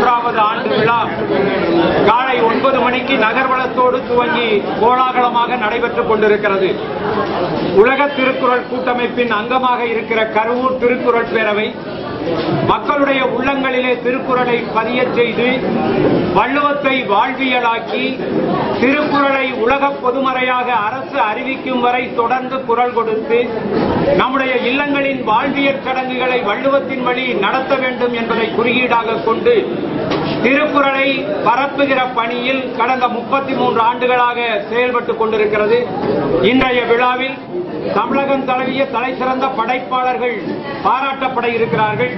53வது ஆண்டு விழா காலை 9 மணிக்கு நகர்வலத்தோடு துவங்கி கோலாகலமாக நடைபெற்றுக் கொண்டிருக்கிறது. உலக திருக்குறள் கூட்டமைப்பின் அங்கமாக இருக்கிற கருவூர் திருக்குறள் பேரவை மக்களுடைய உள்ளங்களிலே திருக்குறளை பதிய செய்து வள்ளுவத்தை வாழ்வியலாக்கி திருக்குறளை உலக பொதுமறையாக அரசு அறிவிக்கும் வரை தொடர்ந்து குரல் கொடுத்து நம்முடைய இல்லங்களின் வாழ்வியல் சடங்குகளை வள்ளுவத்தின் வழி நடத்த வேண்டும் என்பதை குறியீடாக கொண்டு திருக்குறளை பரப்புகிற பணியில் கடந்த 33 ஆண்டுகளாக செயல்பட்டுக் கொண்டிருக்கிறது. இன்றைய விழாவில் தமிழகம் தழுவிய தலைசிறந்த படைப்பாளர்கள் பாராட்டப்பட இருக்கிறார்கள்.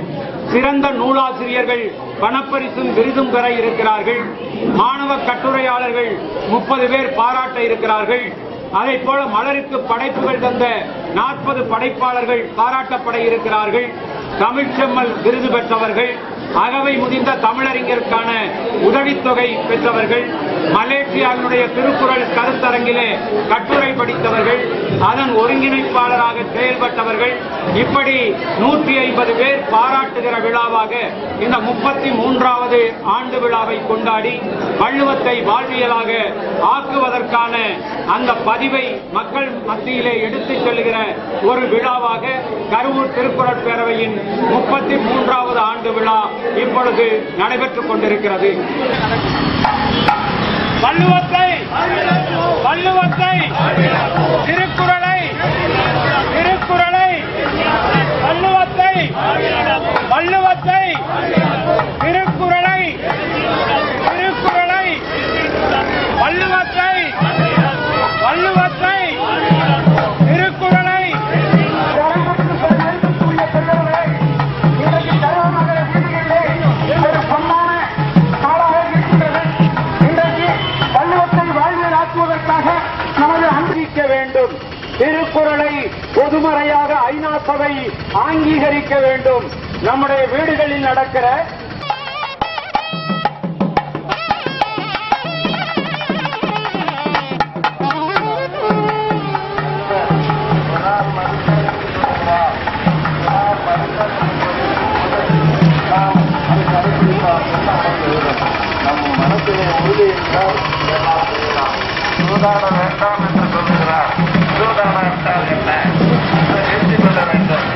சிறந்த நூலாசிரியர்கள் பணப்பரிசும் விருதும் பெற இருக்கிறார்கள். மாணவ கட்டுரையாளர்கள் 30 பேர் பாராட்ட இருக்கிறார்கள். அதைப் போல மலருக்கு படைப்புகள் தந்த 40 படைப்பாளர்கள் பாராட்டப்பட இருக்கிறார்கள். தமிழ் செம்மல் விருது பெற்றவர்கள், அகவை முதிர்ந்த தமிழறிஞருக்கான உதவித்தொகை பெற்றவர்கள், மலேசியாவினுடைய திருக்குறள் கருத்தரங்கிலே கட்டுரை படித்தவர்கள், அதன் ஒருங்கிணைப்பாளராக செயல்பட்டவர்கள், இப்படி 150 பேர் பாராட்டுகிற விழாவாக இந்த 33வது ஆண்டு விழாவை கொண்டாடி வள்ளுவத்தை வாழ்வியலாக ஆக்குவதற்கான அந்த பதிவை மக்கள் மத்தியிலே எடுத்துச் செல்லுகிற ஒரு விழாவாக கருவூர் திருக்குறள் பேரவையின் 33வது ஆண்டு விழா இப்பொழுது நடைபெற்றுக் கொண்டிருக்கிறது. வள்ளுவத்தை திருக்குறளை வள்ளுவத்தை திருக்குறளை வள்ளுவத்தை திருக்குறளை வேண்டும். திருக்குறளை பொதுமறையாக ஐநா சபை அங்கீகரிக்க வேண்டும். நம்முடைய வீடுகளில் நடக்கிற நம் மனத்திலே உறுதி என்றால் சூதாட வேண்டாம் என்று சொல்லுகிறார். சூதாட என்றால் என்ன? எழுதி கொள்ள வேண்டும்.